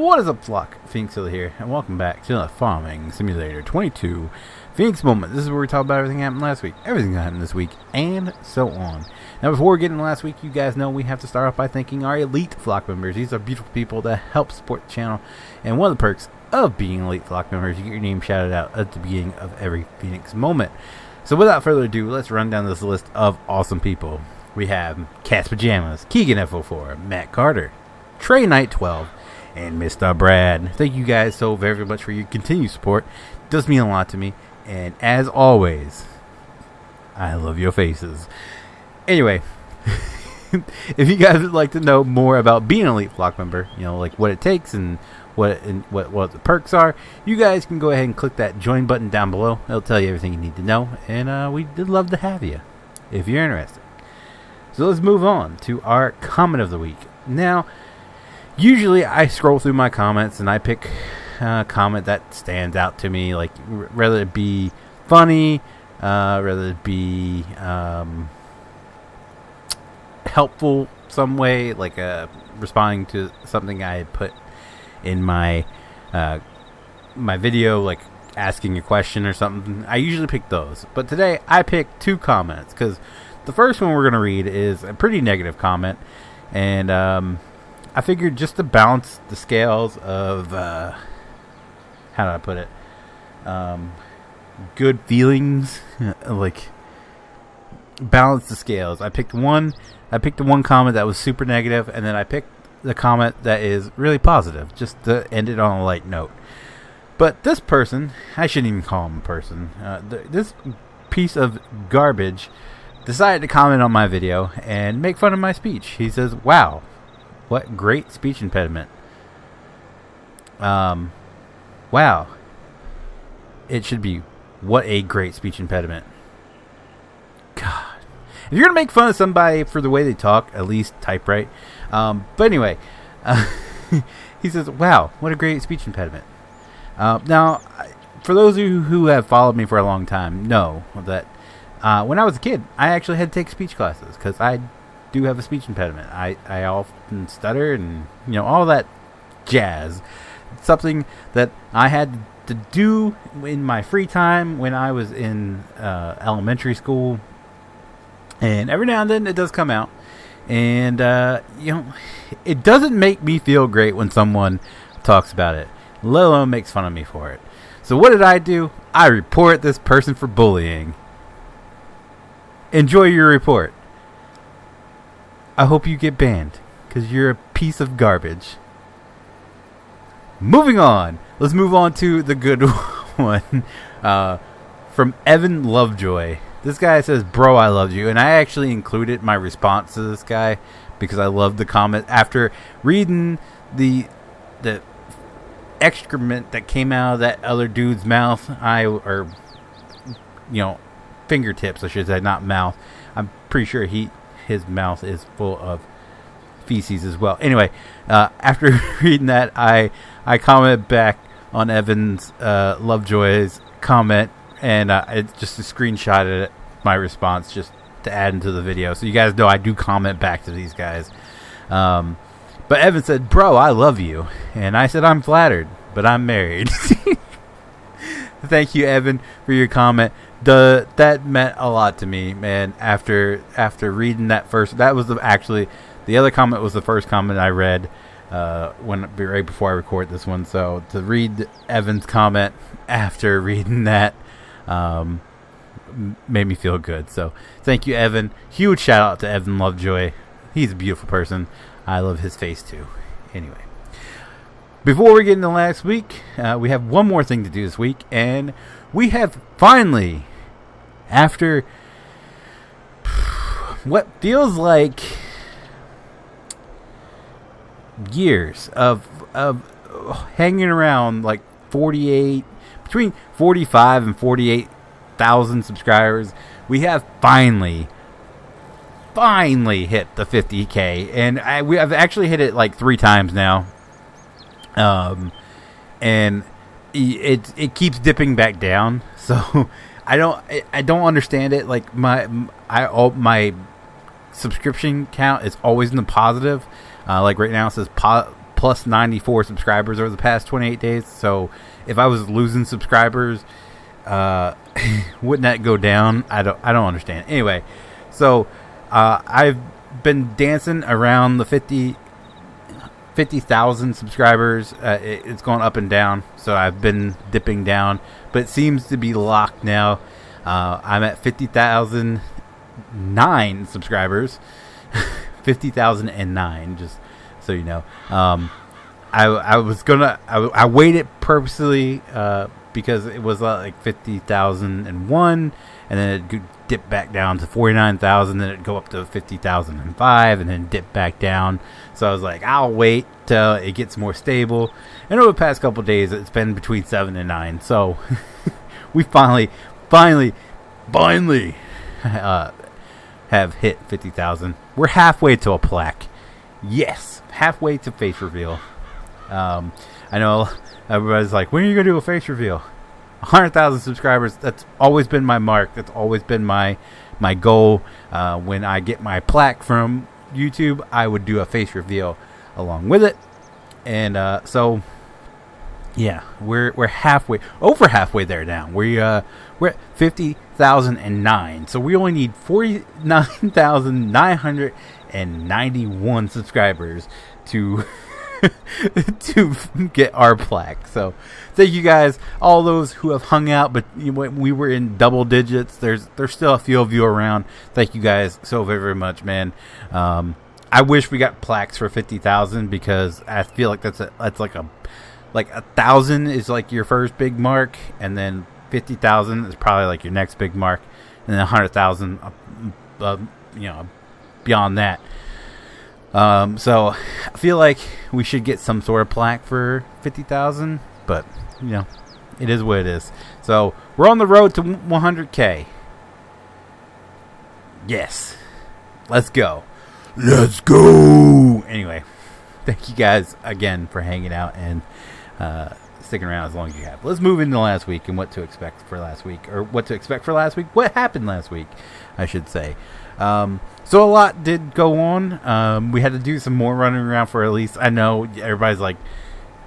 What is up, flock? Feenix here, and welcome back to the Farming Simulator 22 Feenix Moment. This is where we talk about everything that happened last week, everything that happened this week, and so on. Now, before we get into last week, you guys know we have to start off by thanking our elite flock members. These are beautiful people that help support the channel, and one of the perks of being elite flock members, you get your name shouted out at the beginning of every Feenix Moment. So without further ado, let's run down this list of awesome people. We have Cat's Pajamas, Keegan F04, Matt Carter, Trey Knight 12, and Mr. Brad. Thank you guys so very much for your continued support. It does mean a lot to me. And as always, I love your faces. Anyway, if you guys would like to know more about being an elite flock member, you know, like what it takes and what the perks are, you guys can go ahead and click that join button down below. It'll tell you everything you need to know. And we'd love to have you if you're interested. So let's move on to our comment of the week. Now, usually I scroll through my comments and I pick a comment that stands out to me, like whether it be funny, whether it be helpful some way, like responding to something I had put in my my video, like asking a question or something. I usually pick those, but today I picked two comments because the first one we're going to read is a pretty negative comment, and I figured just to balance the scales of, how do I put it, good feelings, like, balance the scales. I picked the one comment that was super negative, and then I picked the comment that is really positive, just to end it on a light note. But this person, I shouldn't even call him a person, this piece of garbage decided to comment on my video and make fun of my speech. He says, "Wow, what great speech impediment. Wow. It should be, what a great speech impediment." God. If you're going to make fun of somebody for the way they talk, at least type right. But anyway, he says, "Wow, what a great speech impediment." Now, for those of you who have followed me for a long time, know that when I was a kid, I actually had to take speech classes because I do have a speech impediment. I often stutter and, you know, all that jazz. It's something that I had to do in my free time when I was in elementary school, and every now and then it does come out, and you know, it doesn't make me feel great when someone talks about it, let alone makes fun of me for it. So what did I do? I report this person for bullying. Enjoy your report. I hope you get banned, because you're a piece of garbage. Moving on. Let's move on to the good one. From Evan Lovejoy. This guy says, "Bro, I loved you." And I actually included my response to this guy because I loved the comment. After reading the excrement that came out of that other dude's mouth, or, you know, fingertips, I should say, not mouth. I'm pretty sure his mouth is full of feces as well. Anyway, after reading that, I commented back on Evan's Lovejoy's comment, and I just screenshotted my response just to add into the video, so you guys know I do comment back to these guys. But Evan said, "Bro, I love you," and I said, "I'm flattered, but I'm married." Thank you, Evan, for your comment. That meant a lot to me, man. After reading that first, that was the other comment was the first comment I read right before I record this one. So to read Evan's comment after reading that made me feel good. So thank you, Evan. Huge shout out to Evan Lovejoy. He's a beautiful person. I love his face too. Anyway, before we get into last week, we have one more thing to do this week, and we have finally, after what feels like years of hanging around, like between 45 and 48,000 subscribers, we have finally hit the 50K, and I've actually hit it like 3 times now, and it keeps dipping back down. So I don't understand it. Like my subscription count is always in the positive. Like right now it says plus 94 subscribers over the past 28 days. So if I was losing subscribers, wouldn't that go down? I don't understand. Anyway, so I've been dancing around the 50,000 subscribers. It's gone up and down, so I've been dipping down, but it seems to be locked now. I'm at 50,009 subscribers. 50,009, just so you know. I waited purposely because it was like 50,001, and then it dip back down to 49,000, then it'd go up to 50,005, and then dip back down. So I was like, I'll wait till it gets more stable. And over the past couple days, it's been between 7 and 9. So we finally have hit 50,000. We're halfway to a plaque. Yes, halfway to face reveal. I know everybody's like, when are you gonna do a face reveal? 100,000 subscribers. That's always been my mark. That's always been my goal. When I get my plaque from YouTube, I would do a face reveal along with it. And so yeah, we're halfway, over halfway there now. We're at 50,009. So we only need 49,991 subscribers to to get our plaque. So thank you guys, all those who have hung out, but we were in double digits. There's still a few of you around. Thank you guys so very, very much, man. I wish we got plaques for 50,000, because I feel like that's like 1,000 is like your first big mark, and then 50,000 is probably like your next big mark, and then 100,000 beyond that. So I feel like we should get some sort of plaque for 50,000, but it is what it is. So we're on the road to 100K. Yes, let's go. Anyway, thank you guys again for hanging out and sticking around as long as you have. Let's move into last week and what to expect for last week, or what to expect for last week. What happened last week, I should say. So a lot did go on. We had to do some more running around for a lease. I know everybody's like,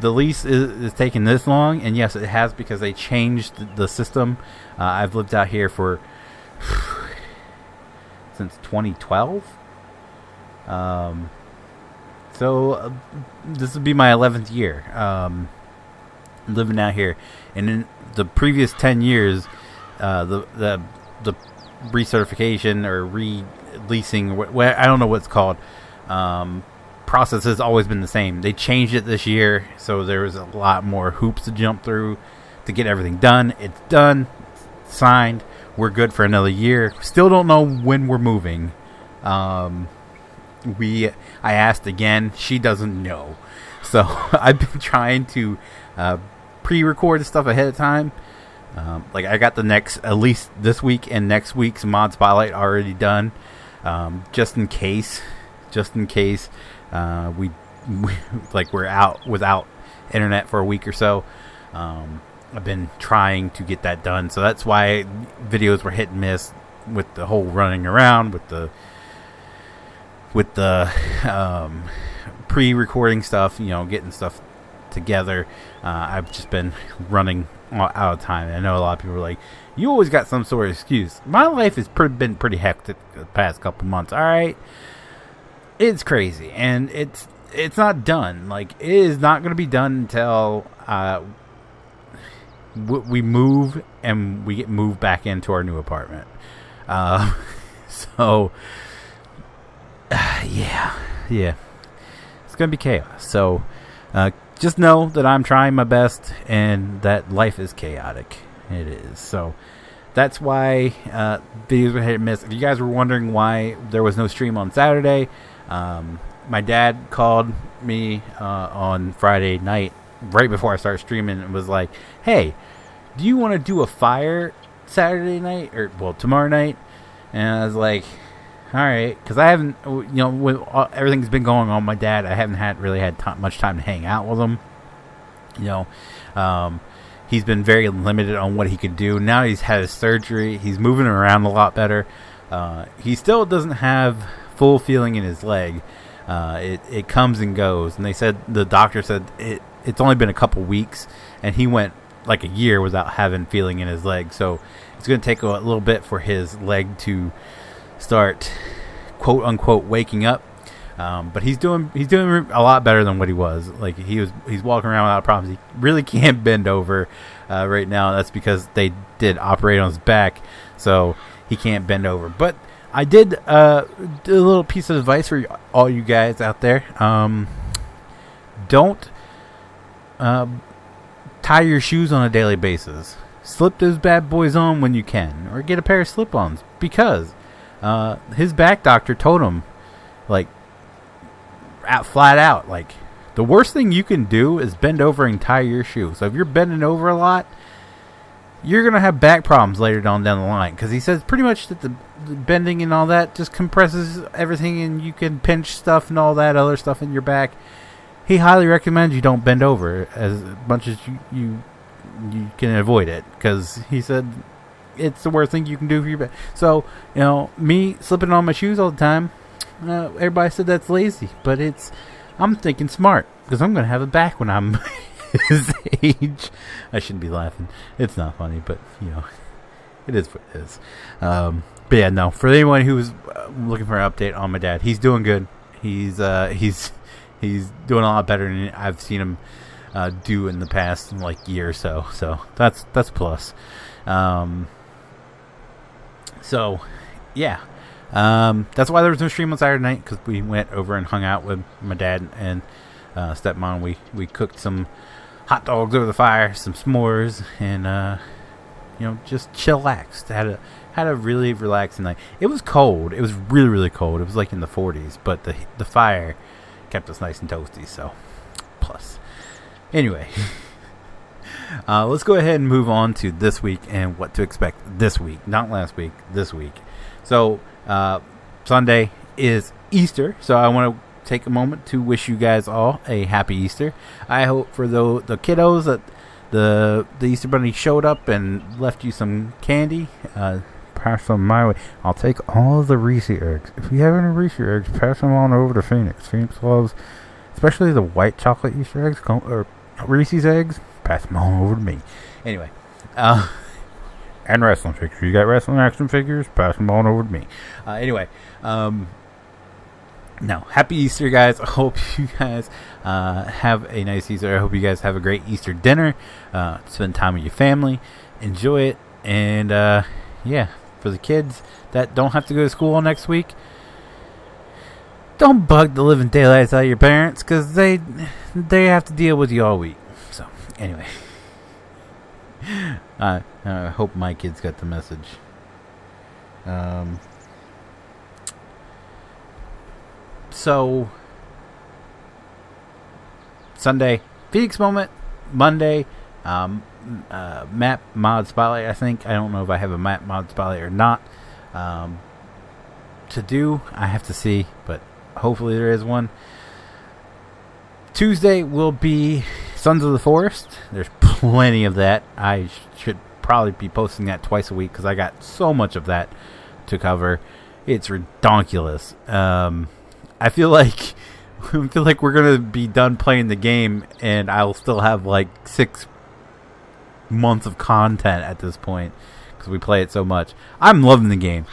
the lease is taking this long, and yes, it has, because they changed the system. I've lived out here for since 2012. So this would be my 11th year living out here, and in the previous 10 years, the recertification or releasing, I don't know what it's called, process has always been the same. They changed it this year, so there was a lot more hoops to jump through to get everything done. It's done, signed, we're good for another year. Still don't know when we're moving. I asked again, she doesn't know, so I've been trying to pre-record the stuff ahead of time. Like I got at least this week and next week's mod spotlight already done, just in case we're out without internet for a week or so. I've been trying to get that done, so that's why videos were hit and miss with the whole running around with the pre-recording stuff, getting stuff together. I've just been running out of time. I know a lot of people are like, you always got some sort of excuse. My life has been pretty hectic the past couple months. All right, it's crazy, and it's not done. Like, it is not going to be done until we move and we get moved back into our new apartment. So yeah, it's gonna be chaos. So just know that I'm trying my best, and that life is chaotic. It is. So that's why videos were hit and miss. If you guys were wondering why there was no stream on Saturday, my dad called me on Friday night right before I started streaming and was like, hey, do you want to do a fire Saturday night, or tomorrow night? And I was like, all right, because I haven't, with everything's been going on, my dad, I haven't really had much time to hang out with him. He's been very limited on what he could do. Now he's had his surgery. He's moving around a lot better. He still doesn't have full feeling in his leg. it comes and goes. And they said, the doctor said it's only been a couple weeks, and he went like a year without having feeling in his leg. So it's going to take a little bit for his leg to start, quote unquote, waking up. But he's doing a lot better than what he was. Like he's walking around without problems. He really can't bend over right now. That's because they did operate on his back, so he can't bend over. But I did a little piece of advice for all you guys out there. Don't tie your shoes on a daily basis. Slip those bad boys on when you can, or get a pair of slip-ons, because his back doctor told him, like, flat out, like, the worst thing you can do is bend over and tie your shoe. So if you're bending over a lot, you're gonna have back problems later down the line, because he says pretty much that the bending and all that just compresses everything, and you can pinch stuff and all that other stuff in your back. He highly recommends you don't bend over as much as you can avoid it, because he said it's the worst thing you can do for your back. So, you know, me slipping on my shoes all the time, everybody said that's lazy, but I'm thinking smart, because I'm going to have it back when I'm his age. I shouldn't be laughing. It's not funny, but, you know, it is what it is. But yeah, no, for anyone who's looking for an update on my dad, he's doing good. He's doing a lot better than I've seen him do in the past like year or so. So that's a plus. So yeah, that's why there was no stream on Saturday night, because we went over and hung out with my dad and stepmom. We cooked some hot dogs over the fire, some s'mores, and you know, just chillaxed. Had a really relaxing night. It was cold. It was really, really cold. It was like in the 40s, but the fire kept us nice and toasty. So plus, anyway. Let's go ahead and move on to this week and what to expect this week. Not last week, this week. So, Sunday is Easter, so I want to take a moment to wish you guys all a happy Easter. I hope for the kiddos that the Easter Bunny showed up and left you some candy. Pass them my way. I'll take all of the Reese eggs. If you have any Reese eggs, pass them on over to Feenix. Feenix loves, especially the white chocolate Easter eggs, or Reese's eggs. Pass them on over to me. Anyway, and wrestling figures. You got wrestling action figures? Pass them on over to me. Anyway, now, happy Easter, guys. I hope you guys have a nice Easter. I hope you guys have a great Easter dinner. Spend time with your family. Enjoy it. And, yeah, for the kids that don't have to go to school next week, don't bug the living daylights out of your parents, because they have to deal with you all week. So, anyway. I hope my kids got the message. So, Sunday, Feenix moment. Monday, map mod spotlight. I think, I don't know if I have a map mod spotlight or not. To do, I have to see, but hopefully there is one. Tuesday will be Sons of the Forest. There's plenty of that. I should probably be posting that twice a week, because I got so much of that to cover. It's redonkulous. I feel like we're gonna be done playing the game, and I'll still have like 6 months of content at this point, because we play it so much. I'm loving the game.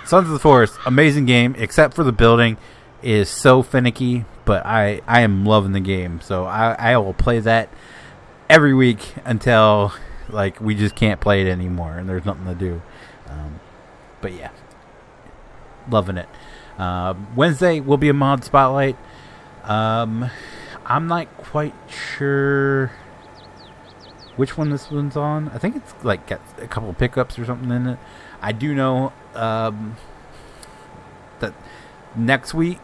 Sons of the Forest, amazing game, except for the building is so finicky. But I am loving the game, so I will play that every week until like we just can't play it anymore and there's nothing to do. But yeah, loving it. Wednesday will be a mod spotlight. I'm not quite sure which one this one's on. I think it's like got a couple of pickups or something in it. I do know that next week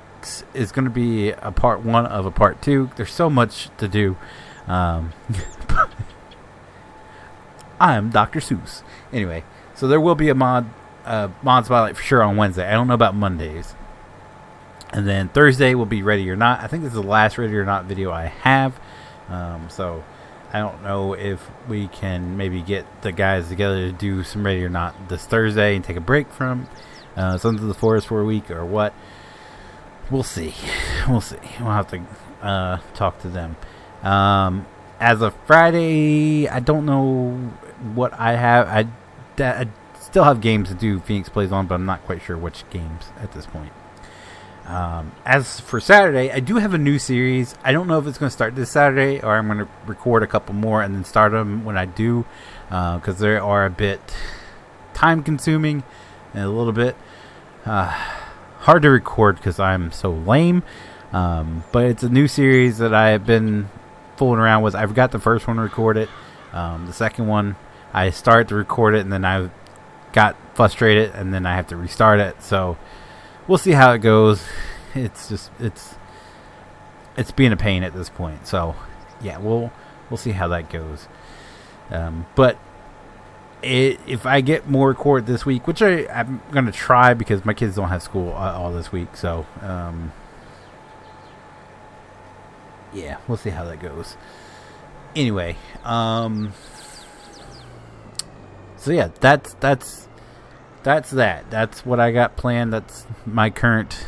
is going to be a part 1 of a part 2. There's so much to do. I am Dr. Seuss. Anyway, so there will be a mod spotlight for sure on Wednesday. I don't know about Mondays. And then Thursday will be Ready or Not. I think this is the last Ready or Not video I have. So I don't know if we can maybe get the guys together to do some Ready or Not this Thursday and take a break from Sons of the Forest for a week or what. we'll see. We'll see. We'll have to talk to them. As of Friday, I don't know what I have. I still have games to do Feenix plays on, but I'm not quite sure which games at this point. As for Saturday, I do have a new series. I don't know if it's going to start this Saturday or I'm going to record a couple more and then start them when I do, because they are a bit time consuming and a little bit hard to record because I'm so lame. But it's a new series that I have been fooling around with. I forgot the first one to record it. The second one, I started to record it and then I got frustrated and then I have to restart it. So we'll see how it goes. It's being a pain at this point. So yeah, we'll see how that goes. But if I get more record this week, which I'm going to try because my kids don't have school all this week. So yeah, we'll see how that goes. Anyway, so yeah, that's that. That's what I got planned. That's my current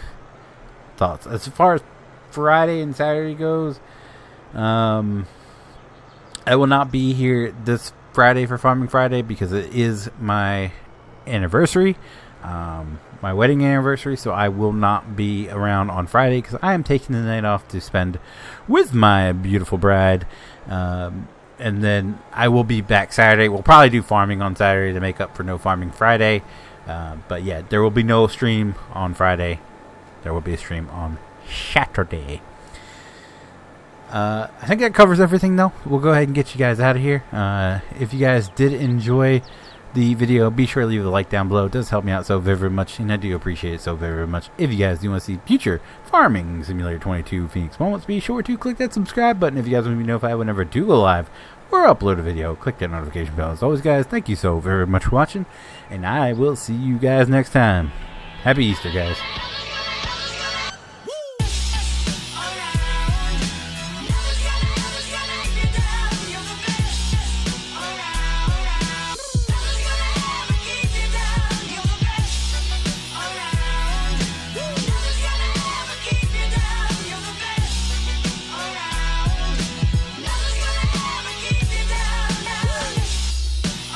thoughts. As far as Friday and Saturday goes, I will not be here this Friday for Farming Friday because it is my anniversary, my wedding anniversary. So I will not be around on Friday because I am taking the night off to spend with my beautiful bride. And then I will be back Saturday. We'll probably do farming on Saturday to make up for no farming Friday. But yeah, there will be no stream on Friday. There will be a stream on Saturday. I think that covers everything, though. We'll go ahead and get you guys out of here. If you guys did enjoy the video, be sure to leave a like down below. It does help me out so very, very much, and I do appreciate it so very, very much. If you guys do want to see future Farming Simulator 22 Feenix moments, be sure to click that subscribe button. If you guys want to be notified whenever I do go live or upload a video, click that notification bell. As always, guys, thank you so very much for watching, and I will see you guys next time. Happy Easter, guys.